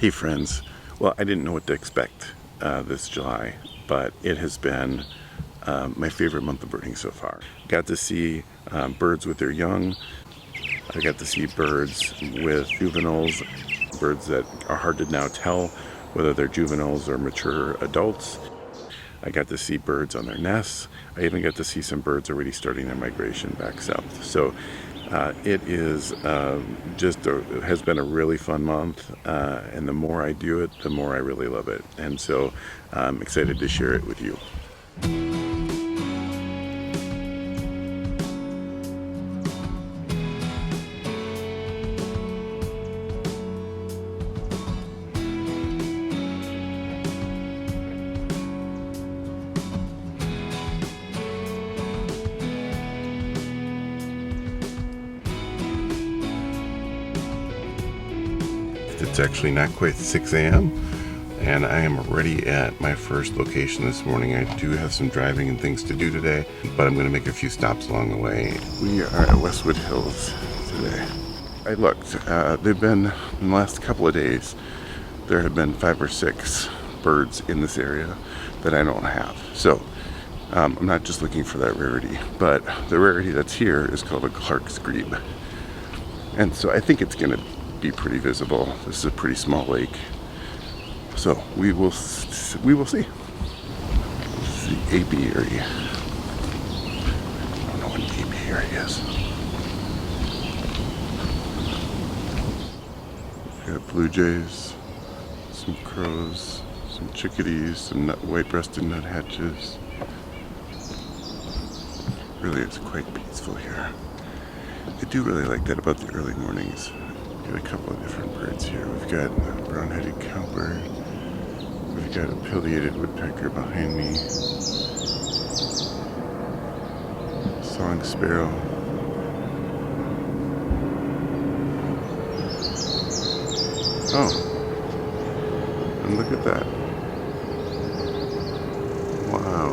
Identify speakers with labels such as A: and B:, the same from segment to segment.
A: Hey friends, well I didn't know what to expect this July, but it has been my favorite month of birding so far. Got to see birds with their young. I got to see birds with juveniles, birds that are hard to now tell whether they're juveniles or mature adults. I got to see birds on their nests. I even got to see some birds already starting their migration back south. So it is it has been a really fun month, and the more I do it, the more I really love it. And so I'm excited to share it with you. It's actually not quite 6 a.m. and I am already at my first location this morning. I do have some driving and things to do today, but I'm going to make a few stops along the way. We are at Westwood Hills today. I looked, they've been, in the last couple of days, there have been 5 or 6 birds in this area that I don't have. So I'm not just looking for that rarity, but the rarity that's here is called a Clark's grebe. And so I think it's going to be pretty visible. This is a pretty small lake, so we will see. This is the apiary. I don't know what an apiary is. We got blue jays, some crows, some chickadees, some white-breasted nuthatches. Really, it's quite peaceful here. I do really like that about the early mornings. Got a couple of different birds here. We've got a brown-headed cowbird. We've got a pileated woodpecker behind me. Song sparrow. Oh, and look at that. Wow,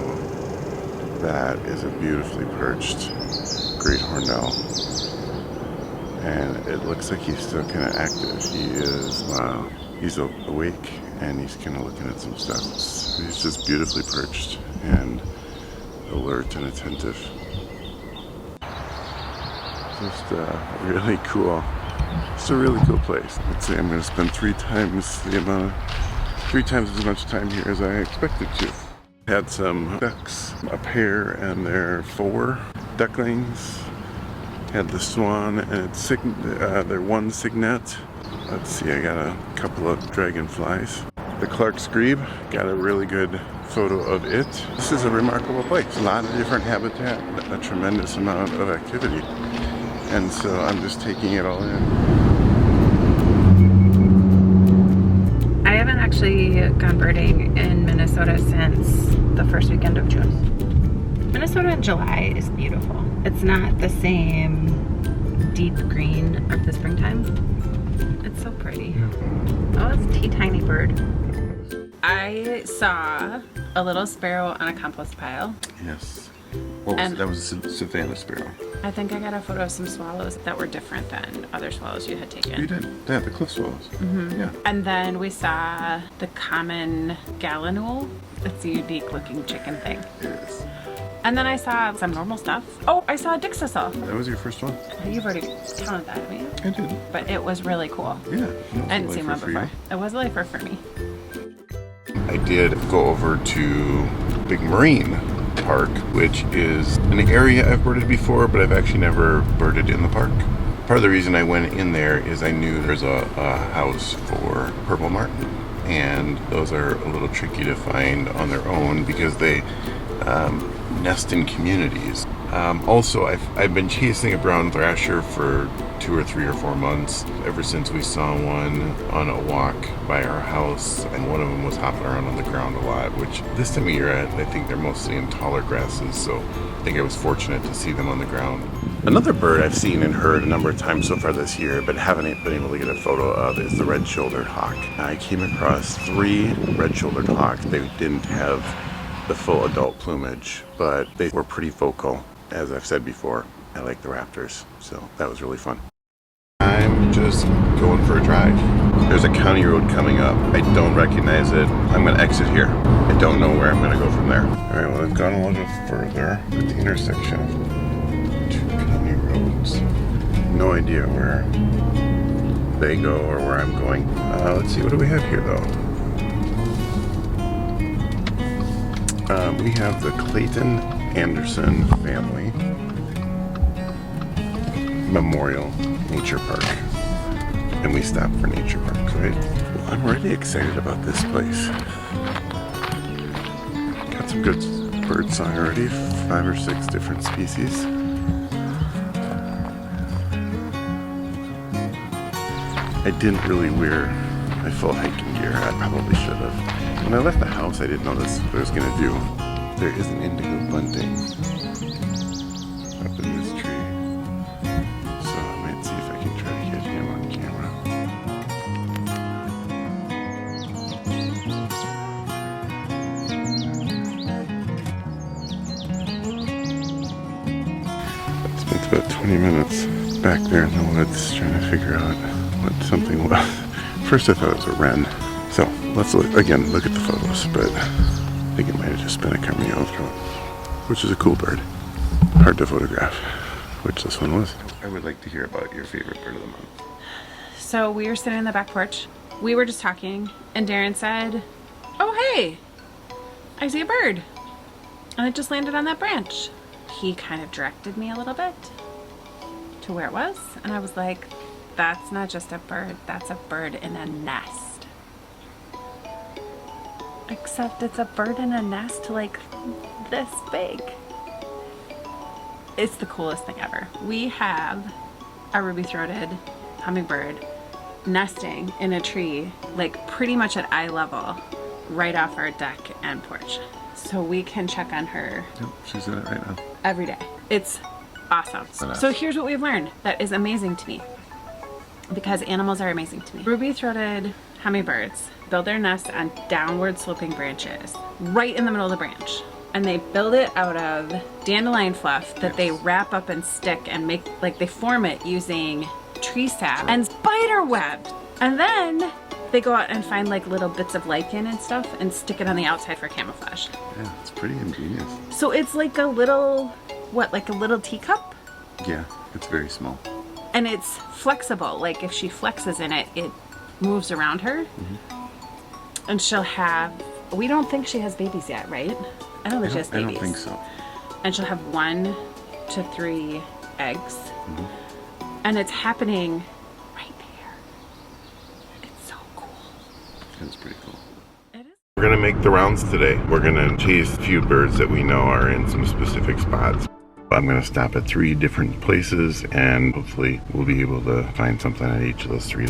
A: that is a beautifully perched great horned owl. And it looks like he's still kind of active. He is, wow. He's awake and he's kind of looking at some stuff. He's just beautifully perched and alert and attentive. Just really cool. It's a really cool place. I'd say I'm going to spend 3 times as much time here as I expected to. Had some ducks, a pair and their 4 ducklings. Had the swan and their one cygnet. Let's see, I got a couple of dragonflies. The Clark's grebe, got a really good photo of it. This is a remarkable place. A lot of different habitat, a tremendous amount of activity. And so I'm just taking it all in.
B: I haven't actually gone birding in Minnesota since the first weekend of June. Minnesota in July is beautiful. It's not the same deep green of the springtime. It's so pretty. Oh, it's a teeny tiny bird. I saw a little sparrow on a compost pile.
A: Yes. What was it? That was a Savannah sparrow.
B: I think I got a photo of some swallows that were different than other swallows you had taken.
A: You did? Yeah, the cliff swallows. Mm-hmm. Yeah.
B: And then we saw the common gallinule. It's a unique looking chicken thing.
A: It is.
B: And then I saw some normal stuff. Oh, I saw a dixisel.
A: That was your first one?
B: You've already counted that, haven't you?
A: I did.
B: But it was really cool.
A: Yeah.
B: I hadn't seen one before. It was a lifer for me.
A: I did go over to Big Marine Park, which is an area I've birded before, but I've actually never birded in the park. Part of the reason I went in there is I knew there's a house for purple martin, and those are a little tricky to find on their own because they nest in communities. Also, I've been chasing a brown thrasher for 2 or 3 or 4 months ever since we saw one on a walk by our house, and one of them was hopping around on the ground a lot, which this time of year I think they're mostly in taller grasses, so I think I was fortunate to see them on the ground. Another bird I've seen and heard a number of times so far this year, but haven't been able to get a photo of, is the red-shouldered hawk. I came across 3 red-shouldered hawks. They didn't have the full adult plumage, but they were pretty vocal. As I've said before, I like the raptors, so that was really fun. I'm just going for a drive. There's a county road coming up. I don't recognize it. I'm gonna exit here. I don't know where I'm gonna go from there. All right, well, I've gone a little further at the intersection of two county roads. No idea where they go or where I'm going. Let's see, what do we have here though? We have the Clayton Anderson Family Memorial Nature Park. And we stopped for nature parks, right? Well, I'm really excited about this place. Got some good bird song already, 5 or 6 different species. I didn't really wear my full hiking gear. I probably should have. When I left the house, I didn't know this what I was gonna do. There is an indigo bunting up in this tree. So I might see if I can try to get him on camera. I spent about 20 minutes back there in the woods trying to figure out what something was. First I thought it was a wren. So let's look at the photos, but I think it might have just been a Carmeo throat, which is a cool bird. Hard to photograph, which this one was. I would like to hear about your favorite bird of the month.
B: So we were sitting in the back porch. We were just talking, and Darren said, "Oh hey, I see a bird," and it just landed on that branch. He kind of directed me a little bit to where it was, and I was like, "That's not just a bird. That's a bird in a nest." Except it's a bird in a nest like this big. It's the coolest thing ever. We have a ruby-throated hummingbird nesting in a tree like pretty much at eye level right off our deck and porch. So we can check on her.
A: Yep, she's in it right now.
B: Every day. It's awesome. So here's what we've learned that is amazing to me, because animals are amazing to me. Ruby-throated hummingbirds build their nests on downward sloping branches right in the middle of the branch, and they build it out of dandelion fluff that they wrap up and stick and make, like, they form it using tree sap and spider web, and then they go out and find like little bits of lichen and stuff and stick it on the outside for camouflage.
A: Yeah, it's pretty ingenious.
B: So it's like a little, what, like a little teacup?
A: Yeah, it's very small.
B: And it's flexible. Like if she flexes in it, it moves around her. And she'll have, we don't think she has babies yet, right? I don't think she has babies.
A: I don't think so.
B: And she'll have 1 to 3 eggs. And it's happening right there. It's so cool.
A: It's pretty cool.
B: It is.
A: We're gonna make the rounds today. We're gonna chase a few birds that we know are in some specific spots. I'm gonna stop at 3 different places, and hopefully we'll be able to find something at each of those 3.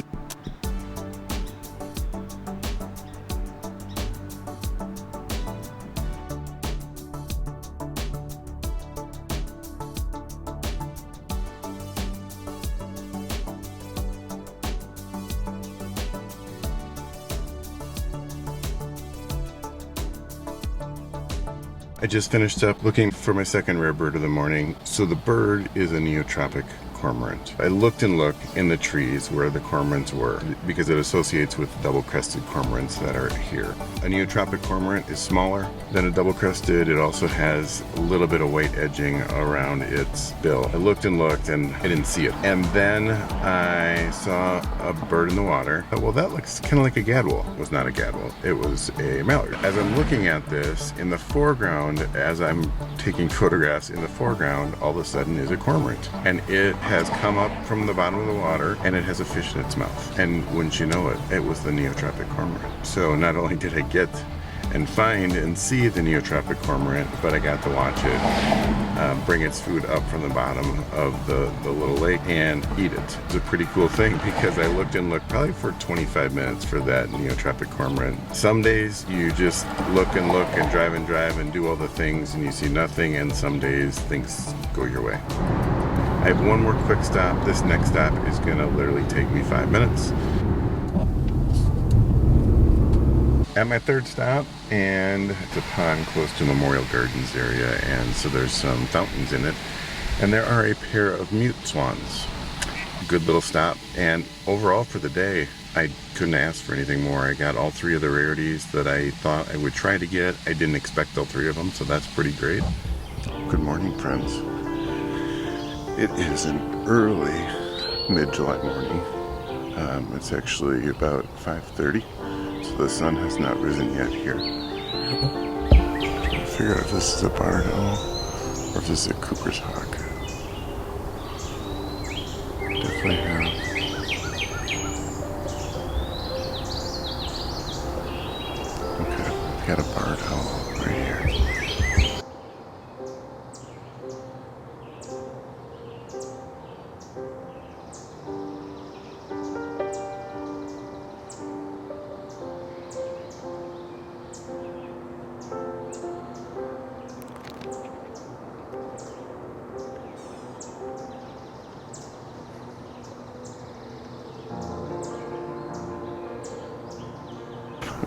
A: I just finished up looking for my second rare bird of the morning. So the bird is a neotropic cormorant. I looked and looked in the trees where the cormorants were because it associates with double-crested cormorants that are here. A neotropic cormorant is smaller than a double-crested. It also has a little bit of white edging around its bill. I looked and looked and I didn't see it. And then I saw a bird in the water. I thought, well, that looks kind of like a gadwall. It was not a gadwall. It was a mallard. As I'm looking at this, in the foreground, as I'm taking photographs in the foreground, all of a sudden is a cormorant. And it has come up from the bottom of the water and it has a fish in its mouth. And wouldn't you know it, it was the neotropic cormorant. So not only did I get and find and see the neotropic cormorant, but I got to watch it bring its food up from the bottom of the little lake and eat it. It's a pretty cool thing because I looked and looked probably for 25 minutes for that neotropic cormorant. Some days you just look and drive and do all the things and you see nothing, and some days things go your way. I have one more quick stop. This next stop is gonna literally take me 5 minutes. At my third stop, and it's a pond close to Memorial Gardens area, and so there's some fountains in it, and there are a pair of mute swans. Good little stop, and overall for the day, I couldn't ask for anything more. I got all 3 of the rarities that I thought I would try to get. I didn't expect all 3 of them, so that's pretty great. Good morning, friends. It is an early mid-July morning. It's actually about 5:30, so the sun has not risen yet here. I'm trying to figure out if this is a barn owl or if this is a Cooper's hawk. Definitely have. Okay, we've got a barn owl right here.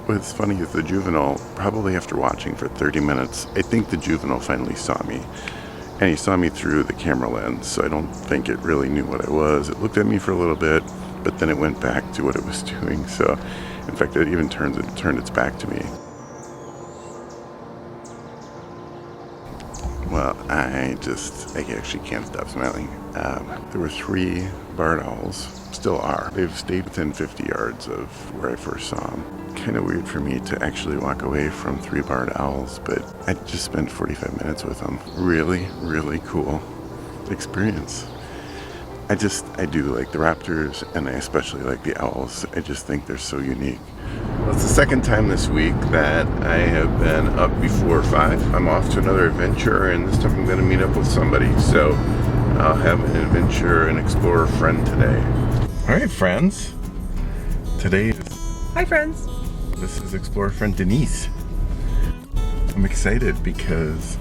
A: What's funny is the juvenile, probably after watching for 30 minutes, I think the juvenile finally saw me. And he saw me through the camera lens, so I don't think it really knew what I was. It looked at me for a little bit, but then it went back to what it was doing. So, in fact, it even turned its back to me. Well, I actually can't stop smiling. There were 3 barred owls, still are. They've stayed within 50 yards of where I first saw them. Kind of weird for me to actually walk away from 3 barred owls, but I just spent 45 minutes with them. Really, really cool experience. I do like the raptors, and I especially like the owls. I just think they're so unique. Well, it's the second time this week that I have been up before 5. I'm off to another adventure, and this time I'm going to meet up with somebody. So I'll have an adventure and Xplorer friend today. All right, friends. Today is...
C: Hi, friends.
A: This is Xplorer friend Denise. I'm excited because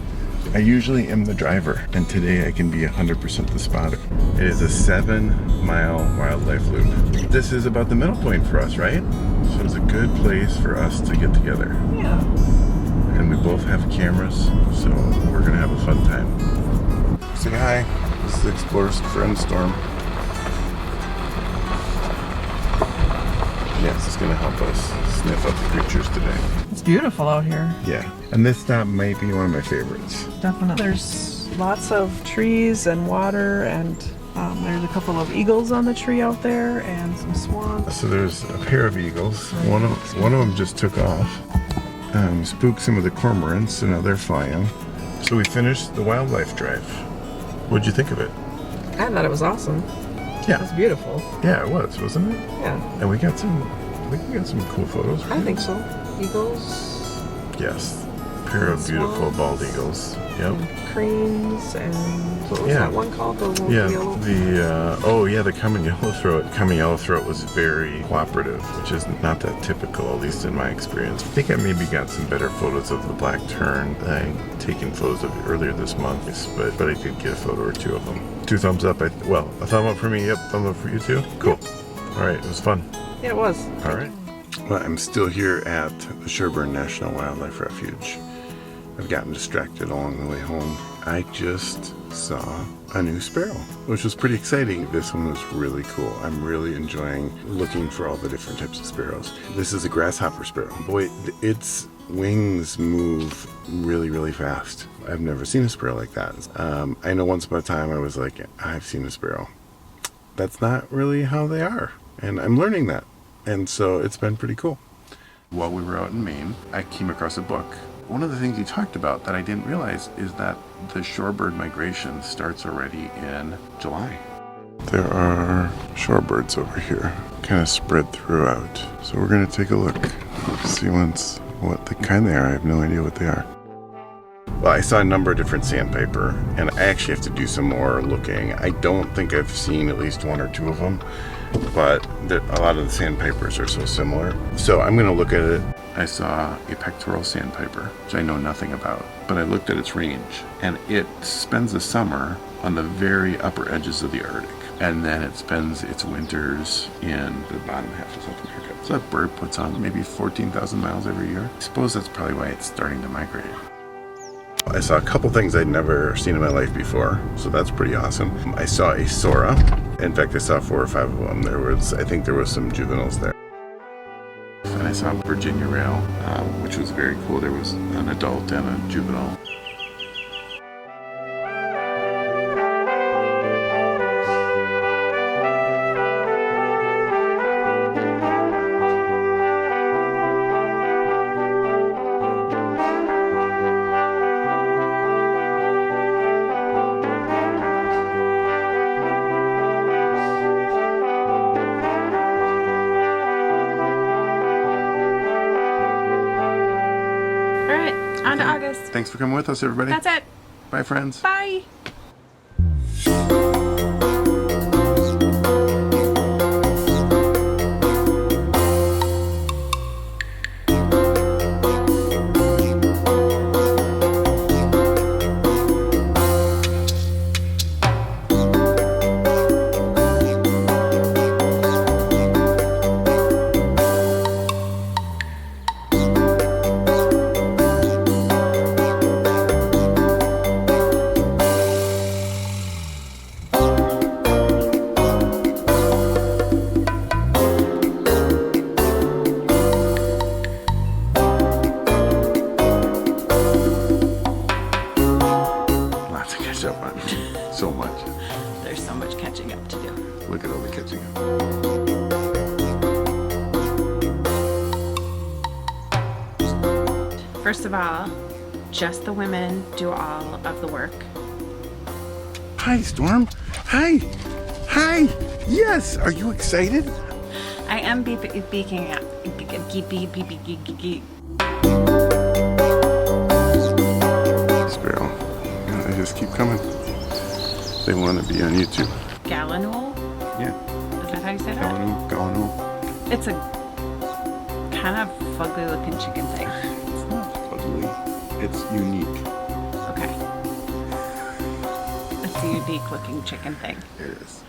A: I usually am the driver, and today I can be 100% the spotter. It is a 7-mile wildlife loop. This is about the middle point for us, right? So it's a good place for us to get together.
C: Yeah.
A: And we both have cameras, so we're gonna have a fun time. Say hi. This is Xplorer's friend Storm. Yes, it's gonna help us sniff up the creatures today.
C: It's beautiful out here.
A: Yeah, and this stop might be one of my favorites.
C: Definitely. There's lots of trees and water, and there's a couple of eagles on the tree out there, and some swans.
A: So there's a pair of eagles. One of them just took off. Spooked some of the cormorants, so now they're flying. So we finished the wildlife drive. What'd you think of it?
C: I thought it was awesome.
A: Yeah.
C: It was beautiful.
A: Yeah, it was, wasn't it?
C: Yeah.
A: And we got some cool photos.
C: I think so. Eagles.
A: Yes. A pair of beautiful bald eagles. Yep.
C: And cranes, and what was that one called? The yellow?
A: The common yellowthroat. Common yellowthroat was very cooperative, which is not that typical, at least in my experience. I think I maybe got some better photos of the black tern. I taken photos of it earlier this month, but I did get a photo or 2 of them. 2 thumbs up. A thumb up for me. Yep, thumb up for you too. Cool. Yep. All right, it was fun.
C: Yeah, it was.
A: All right. Well, I'm still here at the Sherburne National Wildlife Refuge. I've gotten distracted along the way home. I just saw a new sparrow, which was pretty exciting. This one was really cool. I'm really enjoying looking for all the different types of sparrows. This is a grasshopper sparrow. Boy, its wings move really, really fast. I've never seen a sparrow like that. I know once upon a time I was like, I've seen a sparrow. That's not really how they are. And I'm learning that. And so it's been pretty cool. While we were out in Maine, I came across a book. One of the things he talked about that I didn't realize is that the shorebird migration starts already in July. There are shorebirds over here, kind of spread throughout. So we're gonna take a look, see what the kind they are. I have no idea what they are. Well, I saw a number of different sandpiper, and I actually have to do some more looking. I don't think I've seen at least 1 or 2 of them, but a lot of the sandpipers are so similar. So I'm gonna look at it. I saw a pectoral sandpiper, which I know nothing about, but I looked at its range, and it spends the summer on the very upper edges of the Arctic, and then it spends its winters in the bottom half of South America. So that bird puts on maybe 14,000 miles every year. I suppose that's probably why it's starting to migrate. I saw a couple things I'd never seen in my life before, so that's pretty awesome. I saw a Sora. In fact, I saw 4 or 5 of them. I think there was some juveniles there. And I saw Virginia Rail, which was very cool. There was an adult and a juvenile.
B: On to August.
A: Thanks for coming with us, everybody.
B: That's it.
A: Bye, friends.
B: Bye.
A: So much.
B: There's so much catching up to do.
A: Look at all the catching up.
B: First of all, just the women do all of the work.
A: Hi, Storm. Hi. Hi. Yes. Are you excited?
B: I am beaking out.
A: Sparrow. They just keep coming. They want to be on YouTube.
B: Gallinule?
A: Yeah.
B: Is that how you say that?
A: Gallinule.
B: It's a kind of fugly looking chicken thing.
A: It's not ugly. It's unique.
B: Okay. It's a unique looking chicken thing.
A: It is.